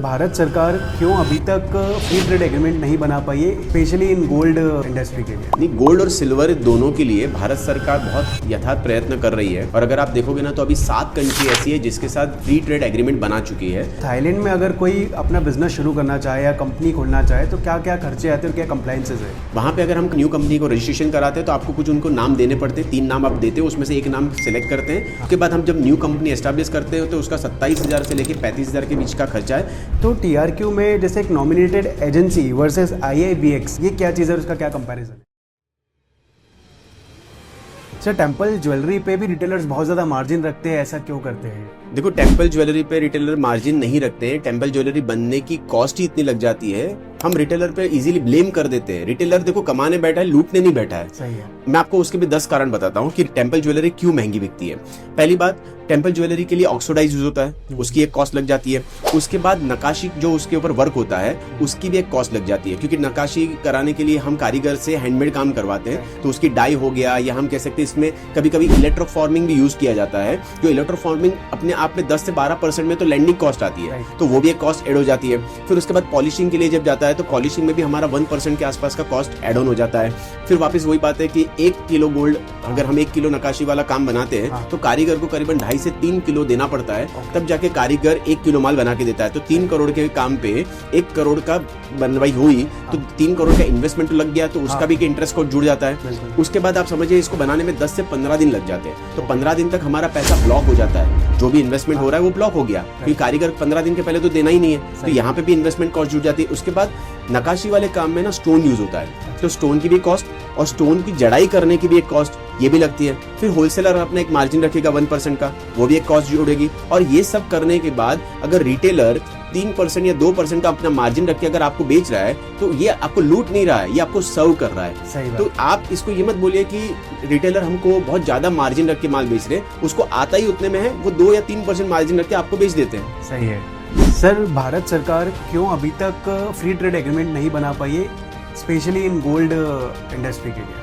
भारत सरकार क्यों अभी तक फ्री ट्रेड एग्रीमेंट नहीं बना पाई है, स्पेशली इन गोल्ड इंडस्ट्री के लिए? नहीं, गोल्ड और सिल्वर दोनों के लिए भारत सरकार बहुत यथार्थ प्रयत्न कर रही है। और अगर आप देखोगे ना तो अभी 7 कंट्री ऐसी है जिसके साथ फ्री ट्रेड एग्रीमेंट बना चुकी है। थाईलैंड में अगर कोई अपना बिजनेस शुरू करना चाहे या कंपनी खोलना चाहे तो क्या क्या खर्चे आते हैं और क्या कंप्लायंसेस है? वहाँ पे अगर हम न्यू कंपनी को रजिस्ट्रेशन कराते हैं तो आपको कुछ उनको नाम देने पड़ते हैं। 3 नाम आप देते हो, उसमें से एक नाम सेलेक्ट करते हैं। उसके बाद हम जब न्यू कंपनी एस्टैब्लिश करते हैं तो उसका 27,000 से लेकर 35,000 के बीच का खर्चा है। तो TRQ में जैसे एक नॉमिनेटेड एजेंसी वर्सेस IIBX, ये क्या चीज़ है, उसका क्या कंपैरिजन है? सर, टेम्पल ज्वेलरी पे भी रिटेलर्स बहुत ज़्यादा मार्जिन रखते हैं, ऐसा क्यों करते हैं? देखो, टेम्पल ज्वेलरी पे रिटेलर मार्जिन नहीं रखते हैं। टेम्पल ज्वेलरी बनने की कॉस्ट ही इतनी लग जाती है, हम रिटेलर पे इजीली ब्लेम कर देते हैं। रिटेलर देखो कमाने बैठा है, लूटने नहीं बैठा है। सही है। मैं आपको उसके भी 10 कारण बताता हूँ कि टेम्पल ज्वेलरी क्यों महंगी बिकती है। पहली बात, टेम्पल ज्वेलरी के लिए ऑक्सीडाइज यूज होता है, उसकी एक कॉस्ट लग जाती है। उसके बाद नकाशी जो उसके ऊपर वर्क होता है उसकी भी एक कॉस्ट लग जाती है, क्योंकि नकाशी कराने के लिए हम कारीगर से हैंडमेड काम करवाते हैं, तो उसकी डाई हो गया, या हम कह सकते हैं इसमें कभी कभी इलेक्ट्रोफॉर्मिंग भी यूज किया जाता है। जो इलेक्ट्रोफॉर्मिंग अपने आप में 10 से 12% में तो लैंडिंग कॉस्ट आती है, तो वो भी एक कॉस्ट एड हो जाती है। फिर उसके बाद पॉलिशिंग के लिए जब जाता है तो पॉलिशिंग में भी हमारा 1% के आसपास का कॉस्ट एड ऑन हो जाता है। फिर वापस वही बात है कि 1 किलो गोल्ड, अगर हम 1 किलो नकाशी वाला काम बनाते हैं तो कारीगर को करीबन 2.5 से 3 किलो देना पड़ता है, तब जाके कारीगर 1 किलो माल बना के देता है। तो 3 करोड़ के काम पे 1 करोड़ का बनवाई हुई तो 3 करोड़ का इन्वेस्टमेंट तो लग गया, तो उसका भी इंटरेस्ट को जुड़ जाता है। उसके बाद आप समझिए इसको बनाने में 10 से 15 दिन लग जाते हैं, तो 15 दिन तक हमारा पैसा ब्लॉक हो जाता है। जो भी इन्वेस्टमेंट हो रहा है वो ब्लॉक हो गया, क्योंकि कारीगर 15 दिन के पहले तो देना ही नहीं है, तो यहाँ पे भी इन्वेस्टमेंट कॉस्ट जुड़ जाती है। उसके बाद नकाशी वाले काम में ना स्टोन यूज होता है, तो स्टोन की भी कॉस्ट और स्टोन की जड़ाई करने की भी एक कॉस्ट, ये भी लगती है। फिर होलसेलर अपना एक मार्जिन रखेगा 1% का, वो भी एक कॉस्ट जुड़ेगी। और ये सब करने के बाद अगर रिटेलर 3% या 2% का अपना मार्जिन रख के अगर आपको बेच रहा है तो ये आपको लूट नहीं रहा है, ये आपको सर्व कर रहा है। सही बात। तो आप इसको ये मत बोलिए कि रिटेलर हमको बहुत ज्यादा मार्जिन रख के माल बेच रहे हैं, उसको आता ही उतने में है, वो 2 या 3% मार्जिन रख के आपको बेच देते हैं। सही है। सर, भारत सरकार क्यों अभी तक फ्री ट्रेड एग्रीमेंट नहीं बना पाई है, स्पेशली इन गोल्ड इंडस्ट्री के लिए?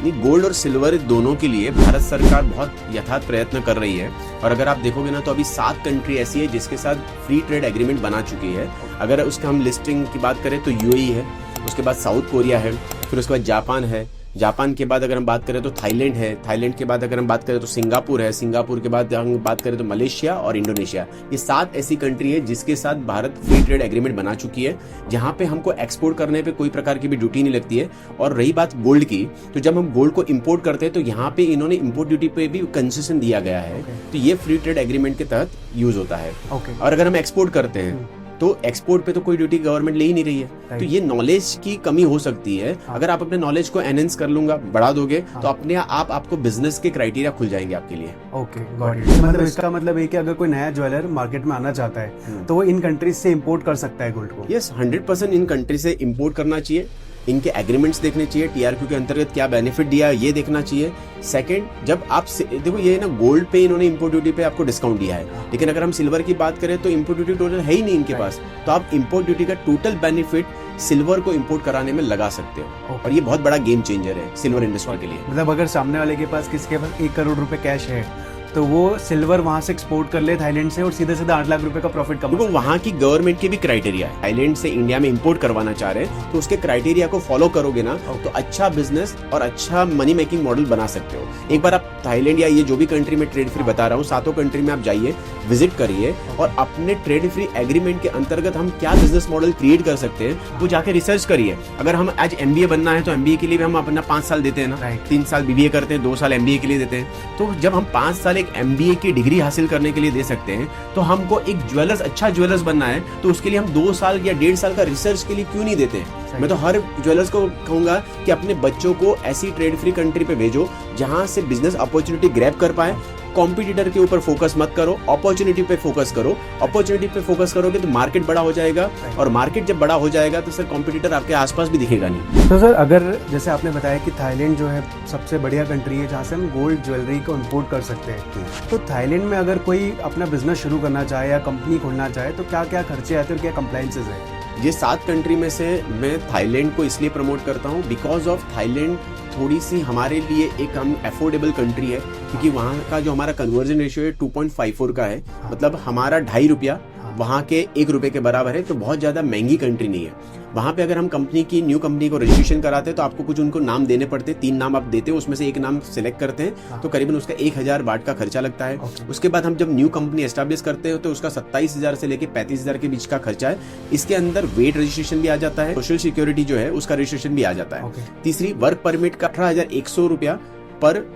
नहीं, गोल्ड और सिल्वर दोनों के लिए भारत सरकार बहुत यथार्थ प्रयत्न कर रही है। और अगर आप देखोगे ना तो अभी 7 कंट्री ऐसी है जिसके साथ फ्री ट्रेड एग्रीमेंट बना चुकी है। अगर उसका हम लिस्टिंग की बात करें तो UAE है, उसके बाद साउथ कोरिया है, फिर उसके बाद जापान है, जापान के बाद अगर हम बात करें तो थाईलैंड है, थाईलैंड के बाद अगर हम बात करें तो सिंगापुर है, सिंगापुर के बाद हम बात करें तो मलेशिया और इंडोनेशिया। ये 7 ऐसी कंट्री है जिसके साथ भारत फ्री ट्रेड एग्रीमेंट बना चुकी है, जहां पे हमको एक्सपोर्ट करने पे कोई प्रकार की भी ड्यूटी नहीं लगती है। और रही बात गोल्ड की, तो जब हम गोल्ड को इंपोर्ट करते हैं तो यहाँ पे इन्होंने इंपोर्ट ड्यूटी पे भी कंसेशन दिया गया है, तो ये फ्री ट्रेड एग्रीमेंट के तहत यूज होता है। और अगर हम एक्सपोर्ट करते हैं तो एक्सपोर्ट पे तो कोई ड्यूटी गवर्नमेंट ले ही नहीं रही है। तो ये नॉलेज की कमी हो सकती है। अगर आप अपने नॉलेज को एनहेंस कर लूंगा, बढ़ा दोगे, तो अपने आप आपको बिजनेस के क्राइटेरिया खुल जाएंगे आपके लिए। Okay, got it. मतलब इसका मतलब है कि अगर कोई नया ज्वेलर मार्केट में आना चाहता है तो वो इन कंट्रीज से इंपोर्ट कर सकता है गोल्ड को? यस, 100% इन कंट्री से इंपोर्ट करना चाहिए। इनके एग्रीमेंट्स देखने चाहिए, TRQ के अंतर्गत क्या बेनिफिट दिया है ये देखना चाहिए। सेकंड, जब आप देखो ये ना गोल्ड पे इन्होंने इंपोर्ट ड्यूटी पे आपको डिस्काउंट दिया है, लेकिन अगर हम सिल्वर की बात करें तो इंपोर्ट ड्यूटी टोटल है ही नहीं इनके पास, तो आप इंपोर्ट ड्यूटी का टोटल बेनिफिट सिल्वर को इंपोर्ट कराने में लगा सकते हो। और ये बहुत बड़ा गेम चेंजर है सिल्वर इंडस्ट्री के लिए। मतलब अगर सामने वाले के पास, किसी के पास 1 करोड़ रुपए कैश है तो वो सिल्वर वहां से एक्सपोर्ट कर ले थाईलैंड से और सीधे सीधे 8 लाख रुपए का प्रॉफिट कमा। वहाँ की गवर्नमेंट के भी क्राइटेरिया है, थाईलैंड से इंडिया में इंपोर्ट करवाना चाह रहे हैं तो उसके क्राइटेरिया को फॉलो करोगे ना तो अच्छा बिजनेस और अच्छा मनी मेकिंग मॉडल बना सकते हो। एक बार आप थाईलैंड या ये जो भी कंट्री में ट्रेड फ्री बता रहा हूँ, 7 कंट्री में आप जाइए, विजिट करिए और अपने ट्रेड फ्री एग्रीमेंट के अंतर्गत हम क्या बिजनेस मॉडल क्रिएट कर सकते हैं वो जाके रिसर्च करिए। अगर हम आज MBA बनना है तो MBA के लिए भी हम अपना 5 साल देते हैं ना, 3 साल BBA करते हैं, 2 साल MBA के लिए देते हैं। तो जब हम 5 साल एक MBA की डिग्री हासिल करने के लिए दे सकते हैं, तो हमको एक ज्वेलर्स, अच्छा ज्वेलर्स बनना है तो उसके लिए हम 2 साल या 1.5 साल का रिसर्च के लिए क्यों नहीं देते? मैं तो हर ज्वेलर्स को कहूंगा कि अपने बच्चों को ऐसी ट्रेड फ्री कंट्री पे भेजो जहां से बिजनेस अपॉर्चुनिटी ग्रैब कर पाए। कॉम्पिटिटर के ऊपर फोकस मत करो, अपॉर्चुनिटी पे फोकस करो। अपॉर्चुनिटी पे फोकस करोगे तो मार्केट बड़ा हो जाएगा, और मार्केट जब बड़ा हो जाएगा तो सर कॉम्पिटिटर आपके आसपास भी दिखेगा नहीं। तो सर, अगर जैसे आपने बताया कि थाईलैंड जो है सबसे बढ़िया कंट्री है जहाँ से हम गोल्ड ज्वेलरी को इंपोर्ट कर सकते हैं, तो थाईलैंड में अगर कोई अपना बिजनेस शुरू करना चाहे या कंपनी खोलना चाहे तो क्या क्या खर्चे आते हैं और क्या कंप्लायंसेस है? ये 7 कंट्री में से मैं थाईलैंड को इसलिए प्रमोट करता हूँ बिकॉज ऑफ थाईलैंड थोड़ी सी हमारे लिए एक हम अफोर्डेबल कंट्री है, क्योंकि वहाँ का जो हमारा कन्वर्जन रेशियो है 2.54 का है, मतलब हमारा 2.5 रुपया वहाँ के 1 रुपए के बराबर है, तो बहुत ज़्यादा महंगी कंट्री नहीं है। वहाँ पे अगर हम न्यू कंपनी को रजिस्ट्रेशन कराते हैं तो आपको कुछ उनको नाम देने पड़ते हैं, 3 नाम आप देते हो, उसमें से एक नाम सिलेक्ट करते हैं, तो करीबन उसका 1000 बाट का खर्चा लगता है। उसके बाद हम जब न्यू कंपनी एस्टैब्लिश करते हो तो उसका 27,000 से लेके 35,000 के बीच का खर्चा है। इसके अंदर वेट रजिस्ट्रेशन भी आ जाता है, सोशल सिक्योरिटी जो है उसका रजिस्ट्रेशन भी आ जाता है। तीसरी, वर्क परमिट का 18,100 रुपया पर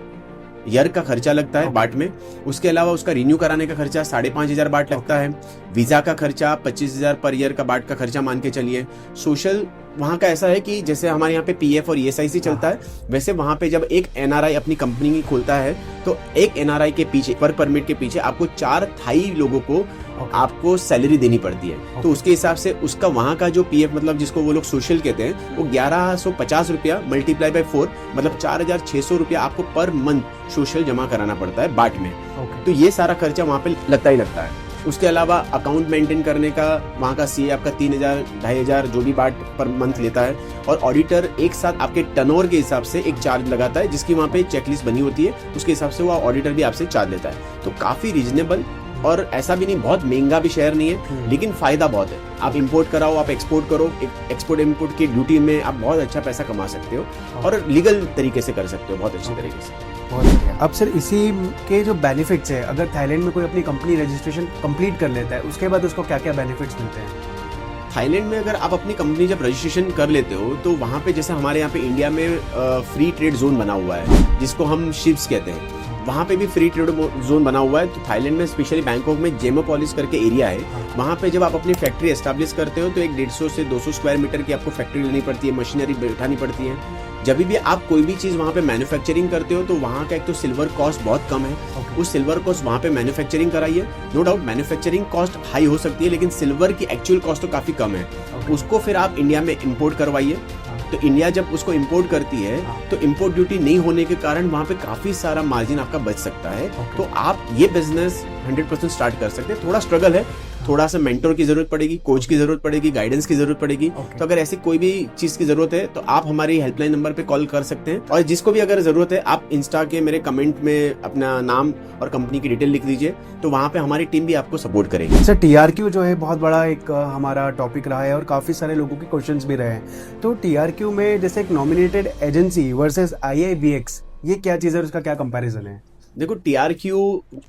ईयर का खर्चा लगता है बाट में। उसके अलावा उसका रिन्यू कराने का खर्चा 5,500 बाट लगता है। वीजा का खर्चा 25,000 पर ईयर का बाट का खर्चा मान के चलिए। सोशल वहाँ का ऐसा है कि जैसे हमारे यहाँ पे पीएफ और ईएसआईसी चलता है, वैसे वहाँ पे जब एक एनआरआई अपनी कंपनी खोलता है तो एक एनआरआई के पीछे, पर परमिट के पीछे आपको 4 थाई लोगों को आपको सैलरी देनी पड़ती है। तो उसके हिसाब से उसका वहाँ का जो पीएफ मतलब जिसको वो लोग सोशल कहते हैं, वो 1150 रुपया मल्टीप्लाई बाय 4 मतलब 4,600 रुपया आपको पर मंथ सोशल जमा कराना पड़ता है बाट में। तो ये सारा खर्चा वहाँ पे लगता ही लगता है। उसके अलावा अकाउंट मेंटेन करने का वहाँ का सीए आपका 3,000 2,500 जो भी बाट पर मंथ लेता है, और ऑडिटर एक साथ आपके टर्नओवर के हिसाब से एक चार्ज लगाता है, जिसकी वहाँ पे चेकलिस्ट बनी होती है, उसके हिसाब से वो ऑडिटर भी आपसे चार्ज लेता है। तो काफी रीजनेबल, और ऐसा भी नहीं बहुत महंगा भी शहर नहीं है, लेकिन फायदा बहुत है। आप इंपोर्ट कराओ, आप एक्सपोर्ट करो, एक्सपोर्ट इंपोर्ट की ड्यूटी में आप बहुत अच्छा पैसा कमा सकते हो और लीगल तरीके से कर सकते हो, बहुत अच्छे तरीके से। बहुत बढ़िया। अब सर इसी के जो बेनिफिट्स है, अगर थाईलैंड में कोई अपनी कंपनी रजिस्ट्रेशन कंप्लीट कर लेता है, उसके बाद उसको क्या क्या बेनिफिट्स मिलते हैं? थाईलैंड में अगर आप अपनी कंपनी जब रजिस्ट्रेशन कर लेते हो तो वहाँ पे जैसे हमारे यहाँ पे इंडिया में फ्री ट्रेड जोन बना हुआ है, जिसको हम शिप्स कहते हैं, वहाँ पे भी फ्री ट्रेड जोन बना हुआ है। तो थाईलैंड में स्पेशली बैंकॉक में जेमोपोलिस करके एरिया है, वहाँ पे जब आप अपनी फैक्ट्री एस्टैब्लिश करते हो तो एक 150 से 200 स्क्वायर मीटर की आपको फैक्ट्री लेनी पड़ती है, मशीनरी बैठानी पड़ती है। जब भी आप कोई भी चीज़ वहाँ पे मैन्युफैक्चरिंग करते हो तो वहाँ का एक तो सिल्वर कॉस्ट बहुत कम है, उस सिल्वर कॉस्ट वहाँ पे मैन्युफैक्चरिंग कराइए। No doubt manufacturing cost high हो सकती है, लेकिन सिल्वर की एक्चुअल कॉस्ट तो काफ़ी कम है। उसको फिर आप इंडिया में इम्पोर्ट करवाइए। तो इंडिया जब उसको इंपोर्ट करती है तो इंपोर्ट ड्यूटी नहीं होने के कारण वहाँ पे काफ़ी सारा मार्जिन आपका बच सकता है। तो आप ये बिजनेस 100% स्टार्ट कर सकते हैं। थोड़ा स्ट्रगल है, थोड़ा सा मेंटोर की जरूरत पड़ेगी, कोच की जरूरत पड़ेगी, गाइडेंस की जरूरत पड़ेगी। तो अगर ऐसी कोई भी चीज की जरूरत है तो आप हमारी हेल्पलाइन नंबर पे कॉल कर सकते हैं, और जिसको भी अगर जरूरत है आप इंस्टा के मेरे कमेंट में अपना नाम और कंपनी की डिटेल लिख दीजिए, तो वहाँ पे हमारी टीम भी आपको सपोर्ट करेगी। सर TRQ जो है बहुत बड़ा एक हमारा टॉपिक रहा है और काफ़ी सारे लोगों के क्वेश्चंस भी रहे हैं। तो TRQ में जैसे एक नॉमिनेटेड एजेंसी वर्सेस IIBX, ये क्या चीज़ है और उसका क्या कंपैरिजन है? देखो TRQ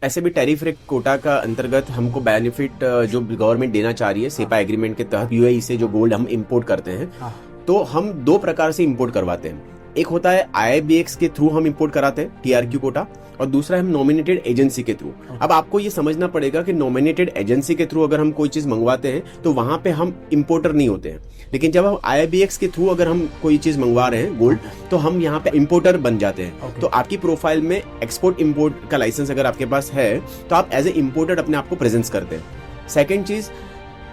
ऐसे भी टैरिफ रेट कोटा का अंतर्गत हमको बेनिफिट जो गवर्नमेंट देना चाह रही है सेपा एग्रीमेंट के तहत, UAE से जो गोल्ड हम इंपोर्ट करते हैं, तो हम 2 प्रकार से इंपोर्ट करवाते हैं। एक होता है IIBX के थ्रू हम इंपोर्ट कराते हैं TRQ कोटा, और दूसरा हम नॉमिनेटेड एजेंसी के थ्रू। अब आपको ये समझना पड़ेगा कि नॉमिनेटेड एजेंसी के थ्रू अगर हम कोई चीज मंगवाते हैं तो वहां पे हम इंपोर्टर नहीं होते हैं, लेकिन जब हम IIBX के थ्रू अगर हम कोई चीज मंगवा रहे हैं गोल्ड, तो हम यहाँ पे इंपोर्टर बन जाते हैं। तो आपकी प्रोफाइल में एक्सपोर्ट इंपोर्ट का लाइसेंस अगर आपके पास है तो आप एज ए इंपोर्टर अपने आप को प्रेजेंस करते हैं। सेकेंड चीज,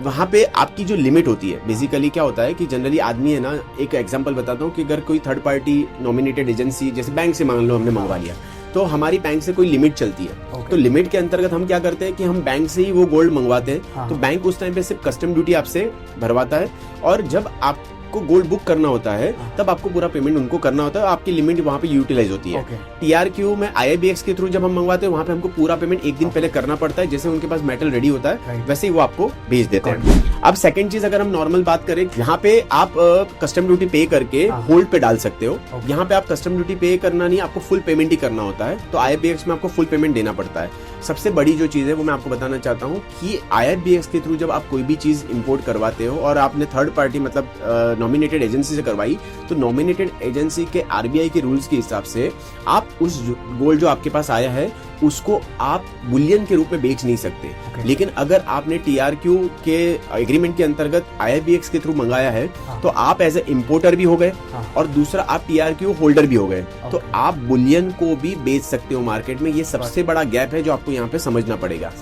वहाँ पे आपकी जो लिमिट होती है, बेसिकली क्या होता है कि जनरली आदमी है ना, एक एग्जांपल बताता हूँ कि अगर कोई थर्ड पार्टी नॉमिनेटेड एजेंसी जैसे बैंक से मान लो हमने मंगवा लिया, तो हमारी बैंक से कोई लिमिट चलती है। तो लिमिट के अंतर्गत हम क्या करते हैं कि हम बैंक से ही वो गोल्ड मंगवाते हैं। तो बैंक उस टाइम पे सिर्फ कस्टम ड्यूटी आपसे भरवाता है, और जब आपको गोल्ड बुक करना होता है तब आपको पूरा पेमेंट उनको करना होता है, आपकी लिमिट वहाँ पे यूटिलाइज होती है। TRQ में IIBX के थ्रू जब हम मंगवाते हैं वहाँ पे हमको पूरा पेमेंट एक दिन पहले करना पड़ता है, जैसे उनके पास मेटल रेडी होता है वैसे ही वो आपको भेज देते हैं। अब सेकंड चीज अगर हम नॉर्मल बात करें, यहाँ पे आप कस्टम ड्यूटी पे करके होल्ड पे डाल सकते हो। यहाँ पे आप कस्टम ड्यूटी पे करना नहीं, आपको फुल पेमेंट ही करना होता है। तो IIBX में आपको फुल पेमेंट देना पड़ता है। सबसे बड़ी जो चीज है वो मैं आपको बताना चाहता हूँ कि IIBX के थ्रू जब आप कोई भी चीज इंपोर्ट करवाते हो और आपने थर्ड पार्टी मतलब नॉमिनेटेड एजेंसी से करवाई, तो नॉमिनेटेड एजेंसी के RBI के रूल्स के हिसाब से आप उस गोल्ड जो आपके पास आया है उसको आप बुलियन के रूप में बेच नहीं सकते। लेकिन अगर आपने TRQ के एग्रीमेंट के अंतर्गत IIBX के थ्रू मंगाया है तो आप एज ए इंपोर्टर भी हो गए, और दूसरा आप TRQ होल्डर भी हो गए, तो आप बुलियन को भी बेच सकते हो मार्केट में। ये सबसे बड़ा गैप है जो आपको यहाँ पे समझना पड़ेगा।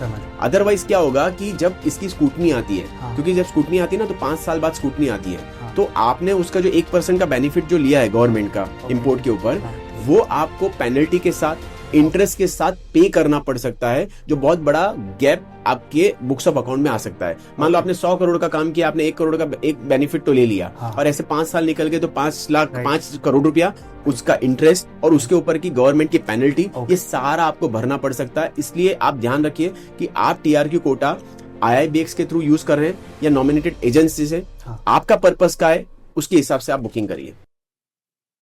अदरवाइज क्या होगा कि जब इसकी स्कूटनी आती है, क्योंकि जब स्कूटनी आती है ना तो 5 साल बाद स्कूटनी आती है, तो आपने उसका जो 1% का बेनिफिट जो लिया है गवर्नमेंट का इंपोर्ट के ऊपर, वो आपको पेनल्टी के साथ इंटरेस्ट के साथ पे करना पड़ सकता है, जो बहुत बड़ा गैप आपके बुक्स ऑफ अकाउंट में आ सकता है। मान लो आपने 100 करोड़ का काम किया, आपने 1 करोड़ का एक बेनिफिट तो ले लिया, और ऐसे 5 साल निकल गए तो 5 करोड़ रुपया उसका इंटरेस्ट और उसके ऊपर की गवर्नमेंट की पेनल्टी, ये सारा आपको भरना पड़ सकता है। इसलिए आप ध्यान रखिए कि आप TRQ कोटा IIBX के थ्रू यूज कर रहे हैं या नॉमिनेटेड एजेंसी से, हाँ। आपका पर्पस क्या है, उसके हिसाब से आप बुकिंग करिए।